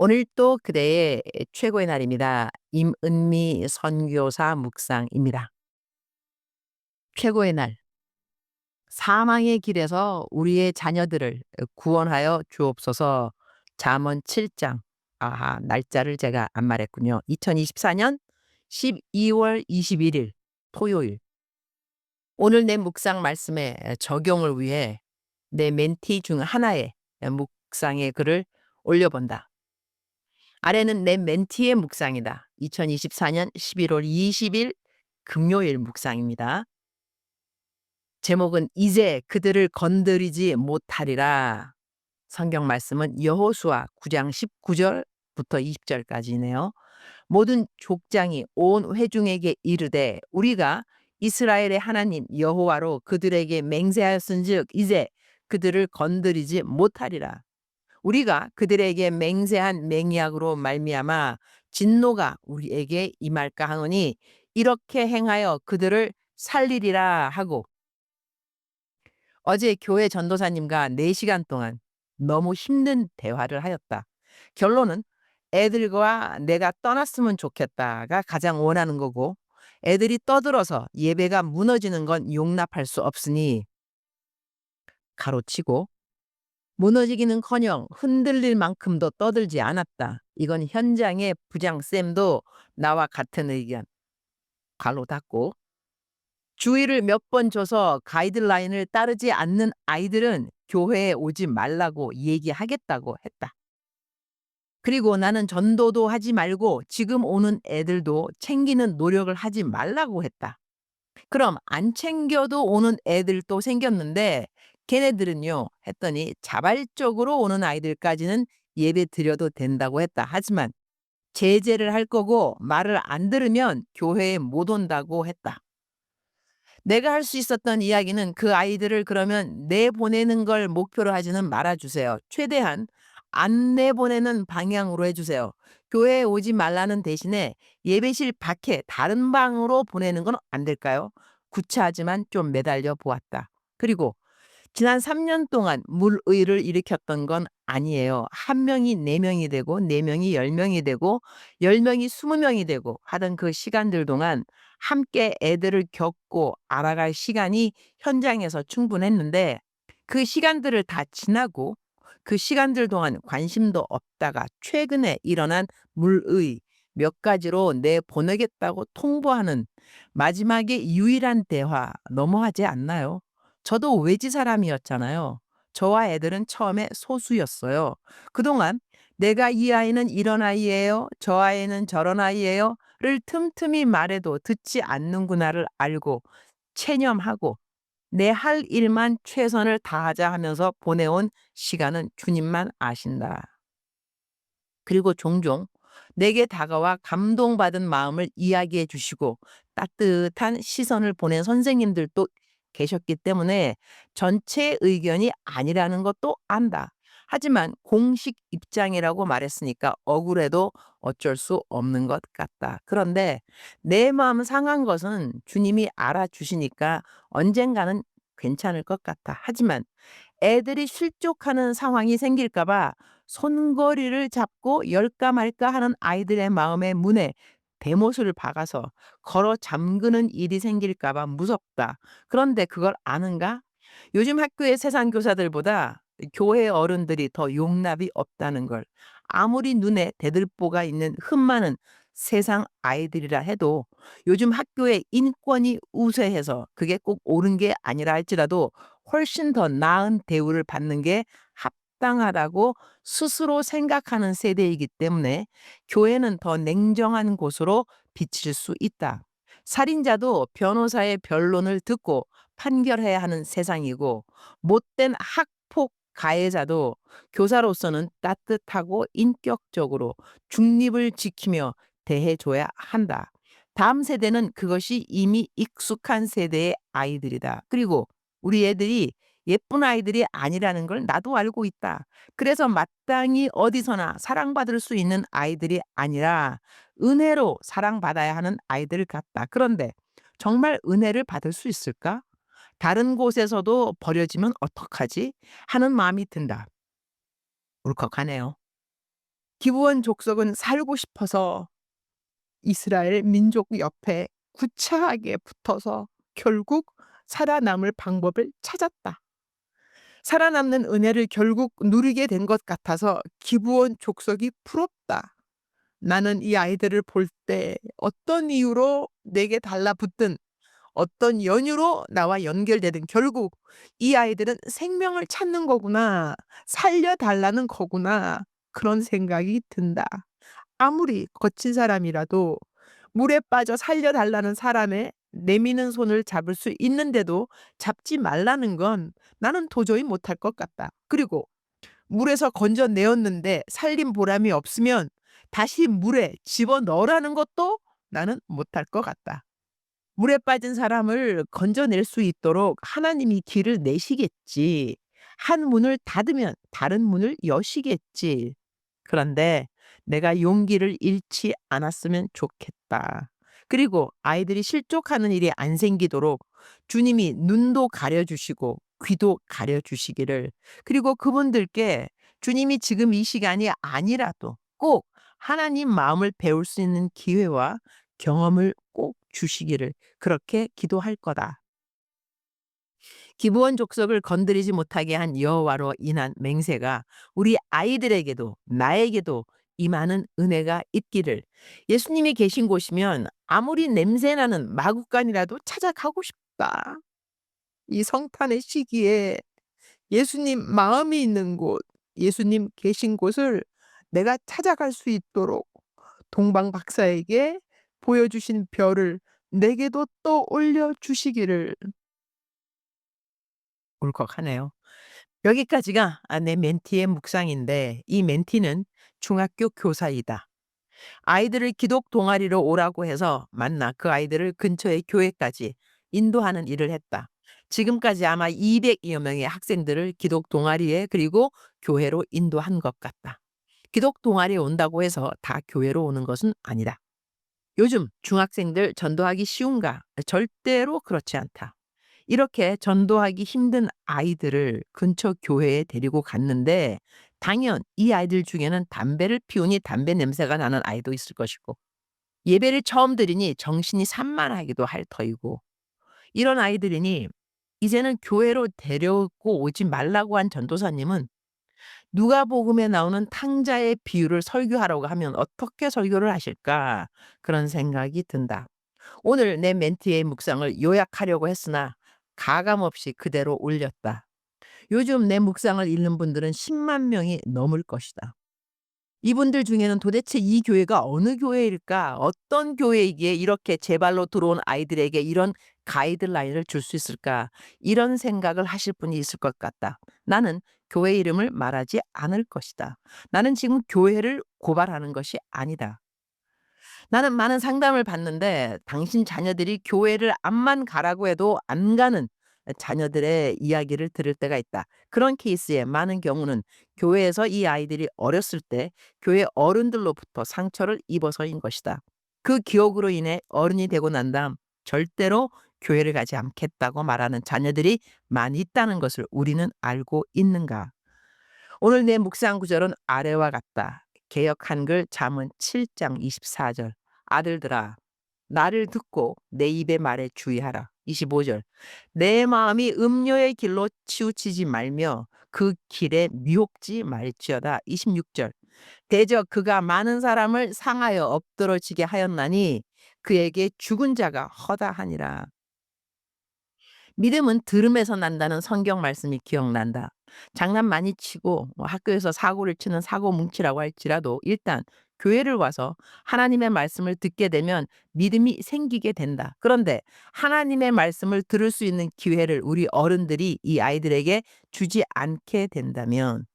오늘 또 그대의 최고의 날입니다. 임은미 선교사 묵상입니다. 최고의 날. 사망의 길에서 우리의 자녀들을 구원하여 주옵소서. 잠언 7장. 아하, 날짜를 제가 안 말했군요. 2024년 12월 21일 토요일. 오늘 내 묵상 말씀의 적용을 위해 내 멘티 중 하나의 묵상의 글을 올려본다. 아래는 내 멘티의 묵상이다. 2024년 11월 20일 금요일 묵상입니다. 제목은 이제 그들을 건드리지 못하리라. 성경 말씀은 여호수아 9장 19절부터 20절까지네요. 모든 족장이 온 회중에게 이르되 우리가 이스라엘의 하나님 여호와로 그들에게 맹세하였은즉 이제 그들을 건드리지 못하리라. 우리가 그들에게 맹세한 맹약으로 말미암아 진노가 우리에게 임할까 하노니 이렇게 행하여 그들을 살리리라 하고. 어제 교회 전도사님과 4시간 동안 너무 힘든 대화를 하였다. 결론은 애들과 내가 떠났으면 좋겠다가 가장 원하는 거고, 애들이 떠들어서 예배가 무너지는 건 용납할 수 없으니 가로치고, 무너지기는커녕 흔들릴 만큼도 떠들지 않았다. 이건 현장의 부장쌤도 나와 같은 의견. 갈로 닫고, 주의를 몇 번 줘서 가이드라인을 따르지 않는 아이들은 교회에 오지 말라고 얘기하겠다고 했다. 그리고 나는 전도도 하지 말고 지금 오는 애들도 챙기는 노력을 하지 말라고 했다. 그럼 안 챙겨도 오는 애들도 생겼는데 걔네들은요 했더니 자발적으로 오는 아이들까지는 예배 드려도 된다고 했다. 하지만 제재를 할 거고 말을 안 들으면 교회에 못 온다고 했다. 내가 할 수 있었던 이야기는 그 아이들을 그러면 내보내는 걸 목표로 하지는 말아주세요. 최대한 안 내보내는 방향으로 해주세요. 교회에 오지 말라는 대신에 예배실 밖에 다른 방으로 보내는 건 안 될까요? 구차하지만 좀 매달려 보았다. 그리고 지난 3년 동안 물의를 일으켰던 건 아니에요. 한 명이 4명이 되고 4명이 10명이 되고 10명이 20명이 되고 하던 그 시간들 동안 함께 애들을 겪고 알아갈 시간이 현장에서 충분했는데 그 시간들을 다 지나고 그 시간들 동안 관심도 없다가 최근에 일어난 물의 몇 가지로 내보내겠다고 통보하는 마지막에 유일한 대화 너무하지 않나요? 저도 외지 사람이었잖아요. 저와 애들은 처음에 소수였어요. 그동안 내가 이 아이는 이런 아이예요. 저 아이는 저런 아이예요.를 틈틈이 말해도 듣지 않는구나를 알고 체념하고 내 할 일만 최선을 다하자 하면서 보내온 시간은 주님만 아신다. 그리고 종종 내게 다가와 감동받은 마음을 이야기해 주시고 따뜻한 시선을 보낸 선생님들도 계셨기 때문에 전체 의견이 아니라는 것도 안다. 하지만 공식 입장이라고 말했으니까 억울해도 어쩔 수 없는 것 같다. 그런데 내 마음 상한 것은 주님이 알아주시니까 언젠가는 괜찮을 것 같아. 하지만 애들이 실족하는 상황이 생길까 봐 손거리를 잡고 열까 말까 하는 아이들의 마음의 문에 대못을 박아서 걸어 잠그는 일이 생길까 봐 무섭다. 그런데 그걸 아는가? 요즘 학교의 세상 교사들보다 교회 어른들이 더 용납이 없다는 걸. 아무리 눈에 대들보가 있는 흠 많은 세상 아이들이라 해도 요즘 학교의 인권이 우세해서 그게 꼭 옳은 게 아니라 할지라도 훨씬 더 나은 대우를 받는 게 합당하다고 스스로 생각하는 세대이기 때문에 교회는 더 냉정한 곳으로 비칠 수 있다. 살인자도 변호사의 변론을 듣고 판결해야 하는 세상이고 못된 학폭 가해자도 교사로서는 따뜻하고 인격적으로 중립을 지키며 대해줘야 한다. 다음 세대는 그것이 이미 익숙한 세대의 아이들이다. 그리고 우리 애들이 예쁜 아이들이 아니라는 걸 나도 알고 있다. 그래서 마땅히 어디서나 사랑받을 수 있는 아이들이 아니라 은혜로 사랑받아야 하는 아이들 같다. 그런데 정말 은혜를 받을 수 있을까? 다른 곳에서도 버려지면 어떡하지? 하는 마음이 든다. 울컥하네요. 기브온 족속은 살고 싶어서 이스라엘 민족 옆에 구차하게 붙어서 결국 살아남을 방법을 찾았다. 살아남는 은혜를 결국 누리게 된 것 같아서 기브온 족속이 부럽다. 나는 이 아이들을 볼 때 어떤 이유로 내게 달라붙든 어떤 연유로 나와 연결되든 결국 '이 아이들은 생명을 찾는 거구나. 살려 달라는 거구나.' 그런 생각이 든다. 아무리 거친 사람이라도 물에 빠져 살려 달라는 사람의 내미는 손을 잡을 수 있는데도 잡지 말라는 건 나는 도저히 못할 것 같다. 그리고 물에서 건져내었는데 살린 보람이 없으면 다시 물에 집어넣으라는 것도 나는 못할 것 같다. 물에 빠진 사람을 건져낼 수 있도록 하나님이 길을 내시겠지. 한 문을 닫으면 다른 문을 여시겠지. 그런데 내가 용기를 잃지 않았으면 좋겠다. 그리고 아이들이 실족하는 일이 안 생기도록 주님이 눈도 가려주시고 귀도 가려주시기를, 그리고 그분들께 주님이 지금 이 시간이 아니라도 꼭 하나님 마음을 배울 수 있는 기회와 경험을 꼭 주시기를 그렇게 기도할 거다. 기브온 족속을 건드리지 못하게 한 여호와로 인한 맹세가 우리 아이들에게도 나에게도 임하는 은혜가 있기를. 예수님이 계신 곳이면 아무리 냄새나는 마구간이라도 찾아가고 싶다. 이 성탄의 시기에 예수님 마음이 있는 곳, 예수님 계신 곳을 내가 찾아갈 수 있도록 동방 박사에게 보여주신 별을 내게도 또 올려 주시기를. 울컥하네요. 여기까지가 내 멘티의 묵상인데, 이 멘티는 중학교 교사이다. 아이들을 기독 동아리로 오라고 해서 만나 그 아이들을 근처의 교회까지 인도하는 일을 했다. 지금까지 아마 200여 명의 학생들을 기독 동아리에 그리고 교회로 인도한 것 같다. 기독 동아리에 온다고 해서 다 교회로 오는 것은 아니다. 요즘 중학생들 전도하기 쉬운가? 절대로 그렇지 않다. 이렇게 전도하기 힘든 아이들을 근처 교회에 데리고 갔는데 당연 이 아이들 중에는 담배를 피우니 담배 냄새가 나는 아이도 있을 것이고, 예배를 처음 드리니 정신이 산만하기도 할 터이고, 이런 아이들이니 이제는 교회로 데려고 오지 말라고 한 전도사님은 누가복음에 나오는 탕자의 비유를 설교하라고 하면 어떻게 설교를 하실까? 그런 생각이 든다. 오늘 내 멘트의 묵상을 요약하려고 했으나 가감없이 그대로 올렸다. 요즘 내 묵상을 읽는 분들은 10만 명이 넘을 것이다. 이분들 중에는 도대체 이 교회가 어느 교회일까? 어떤 교회이기에 이렇게 제 발로 들어온 아이들에게 이런 가이드라인을 줄 수 있을까? 이런 생각을 하실 분이 있을 것 같다. 나는 교회 이름을 말하지 않을 것이다. 나는 지금 교회를 고발하는 것이 아니다. 나는 많은 상담을 받는데 당신 자녀들이 교회를 암만 가라고 해도 안 가는 자녀들의 이야기를 들을 때가 있다. 그런 케이스에 많은 경우는 교회에서 이 아이들이 어렸을 때 교회 어른들로부터 상처를 입어서인 것이다. 그 기억으로 인해 어른이 되고 난 다음 절대로 교회를 가지 않겠다고 말하는 자녀들이 많이 있다는 것을 우리는 알고 있는가? 오늘 내 묵상 구절은 아래와 같다. 개역 한글 잠언 7장 24절. 아들들아, 나를 듣고 내 입의 말에 주의하라. 25절. 내 마음이 음료의 길로 치우치지 말며 그 길에 미혹지 말지어다. 26절. 대저 그가 많은 사람을 상하여 엎드러지게 하였나니 그에게 죽은 자가 허다하니라. 믿음은 들음에서 난다는 성경 말씀이 기억난다. 장난 많이 치고 학교에서 사고를 치는 사고 뭉치라고 할지라도 일단 교회를 와서 하나님의 말씀을 듣게 되면 믿음이 생기게 된다. 그런데 하나님의 말씀을 들을 수 있는 기회를 우리 어른들이 이 아이들에게 주지 않게 된다면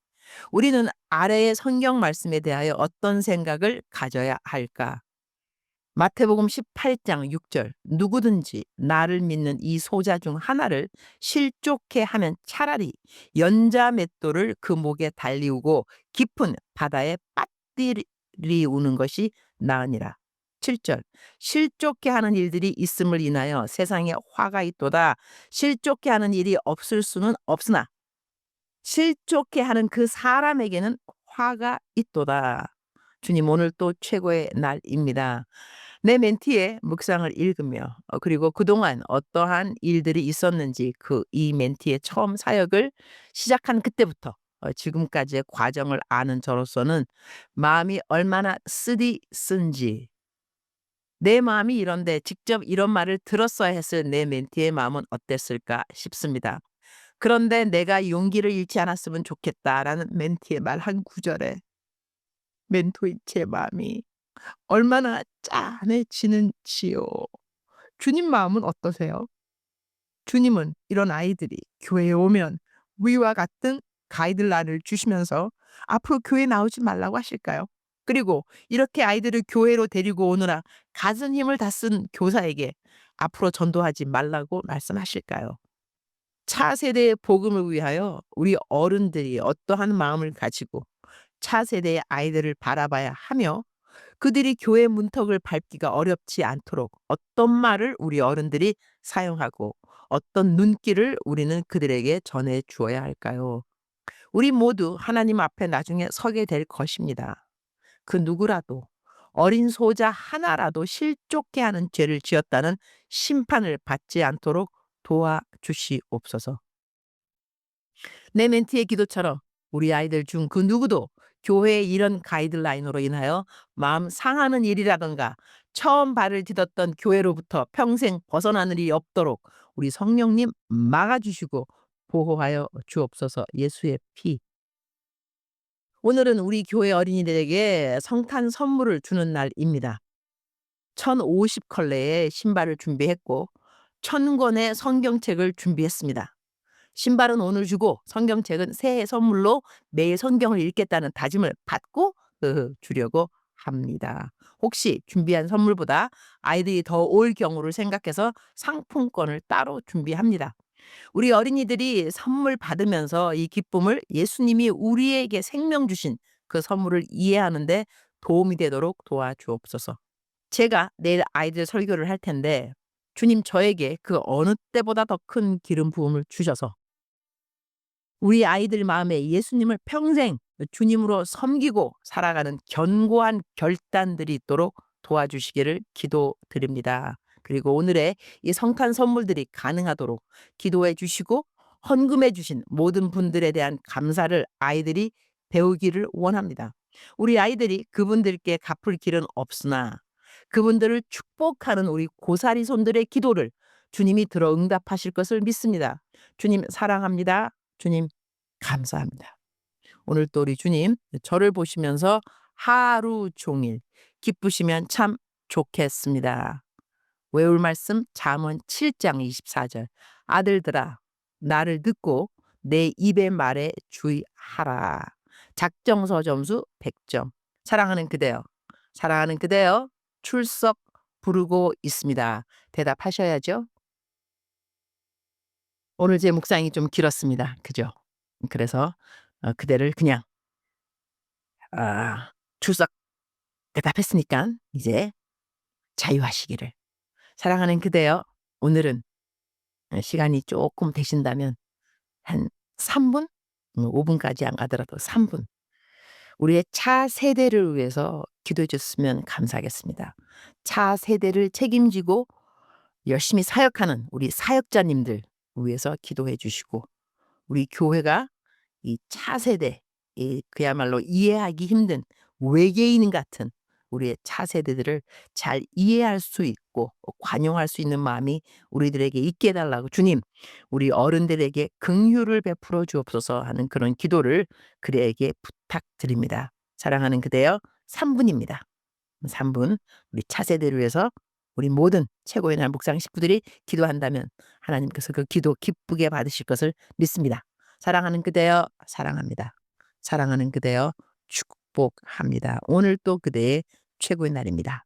우리는 아래의 성경 말씀에 대하여 어떤 생각을 가져야 할까? 마태복음 18장 6절. 누구든지 나를 믿는 이 소자 중 하나를 실족해 하면 차라리 연자 맷돌을 그 목에 달리우고 깊은 바다에 빠뜨리우는 것이 나으니라. 7절. 실족해 하는 일들이 있음을 인하여 세상에 화가 있도다. 실족해 하는 일이 없을 수는 없으나 실족해 하는 그 사람에게는 화가 있도다. 주님 오늘 또 최고의 날입니다. 내 멘티의 묵상을 읽으며 그리고 그동안 어떠한 일들이 있었는지 이 멘티의 처음 사역을 시작한 그때부터 지금까지의 과정을 아는 저로서는 마음이 얼마나 쓴지 내 마음이 이런데 직접 이런 말을 들었어야 했을 내 멘티의 마음은 어땠을까 싶습니다. 그런데 내가 용기를 잃지 않았으면 좋겠다라는 멘티의 말 한 구절에 멘토인 제 마음이 얼마나 짠해지는지요. 주님 마음은 어떠세요? 주님은 이런 아이들이 교회에 오면 위와 같은 가이드라인을 주시면서 앞으로 교회 나오지 말라고 하실까요? 그리고 이렇게 아이들을 교회로 데리고 오느라 갖은 힘을 다 쓴 교사에게 앞으로 전도하지 말라고 말씀하실까요? 차세대의 복음을 위하여 우리 어른들이 어떠한 마음을 가지고 차세대의 아이들을 바라봐야 하며 그들이 교회 문턱을 밟기가 어렵지 않도록 어떤 말을 우리 어른들이 사용하고 어떤 눈길을 우리는 그들에게 전해 주어야 할까요? 우리 모두 하나님 앞에 나중에 서게 될 것입니다. 그 누구라도 어린 소자 하나라도 실족해 하는 죄를 지었다는 심판을 받지 않도록 도와주시옵소서. 내 멘티의 기도처럼 우리 아이들 중 그 누구도 교회의 이런 가이드라인으로 인하여 마음 상하는 일이라든가 처음 발을 디뎠던 교회로부터 평생 벗어나는 일이 없도록 우리 성령님 막아주시고 보호하여 주옵소서. 예수의 피. 오늘은 우리 교회 어린이들에게 성탄 선물을 주는 날입니다. 1050컬레의 신발을 준비했고 1000권의 성경책을 준비했습니다. 신발은 오늘 주고 성경책은 새해 선물로 매일 성경을 읽겠다는 다짐을 받고 주려고 합니다. 혹시 준비한 선물보다 아이들이 더 올 경우를 생각해서 상품권을 따로 준비합니다. 우리 어린이들이 선물 받으면서 이 기쁨을 예수님이 우리에게 생명 주신 그 선물을 이해하는 데 도움이 되도록 도와주옵소서. 제가 내일 아이들 설교를 할 텐데 주님 저에게 그 어느 때보다 더 큰 기름 부음을 주셔서 우리 아이들 마음에 예수님을 평생 주님으로 섬기고 살아가는 견고한 결단들이 있도록 도와주시기를 기도드립니다. 그리고 오늘의 이 성탄 선물들이 가능하도록 기도해 주시고 헌금해 주신 모든 분들에 대한 감사를 아이들이 배우기를 원합니다. 우리 아이들이 그분들께 갚을 길은 없으나 그분들을 축복하는 우리 고사리 손들의 기도를 주님이 들어 응답하실 것을 믿습니다. 주님 사랑합니다. 주님 감사합니다. 오늘 또 우리 주님 저를 보시면서 하루 종일 기쁘시면 참 좋겠습니다. 외울 말씀 잠언 7장 24절. 아들들아 나를 듣고 내 입의 말에 주의하라. 작정서 점수 100점. 사랑하는 그대여. 사랑하는 그대여. 출석 부르고 있습니다. 대답하셔야죠. 오늘 제 묵상이 좀 길었습니다. 그죠? 그래서 그대를 그냥 출석 대답했으니까 이제 자유하시기를. 사랑하는 그대여 오늘은 시간이 조금 되신다면 한 3 분? 5 분까지 안 가더라도 3 분. 우리의 차세대를 위해서 기도해 줬으면 감사하겠습니다. 차세대를 책임지고 열심히 사역하는 우리 사역자님들 위해서 기도해 주시고 우리 교회가 이 차세대 그야말로 이해하기 힘든 외계인 같은 우리의 차세대들을 잘 이해할 수 있고 관용할 수 있는 마음이 우리들에게 있게 해 달라고 주님 우리 어른들에게 긍휼을 베풀어 주옵소서 하는 그런 기도를 그대에게 부탁드립니다. 사랑하는 그대여 3 분입니다. 3 분 우리 차세대를 위해서 우리 모든 최고의 날 묵상 식구들이 기도한다면 하나님께서 그 기도 기쁘게 받으실 것을 믿습니다. 사랑하는 그대여 사랑합니다. 사랑하는 그대여 축복합니다. 오늘 또 그대의 최고의 날입니다.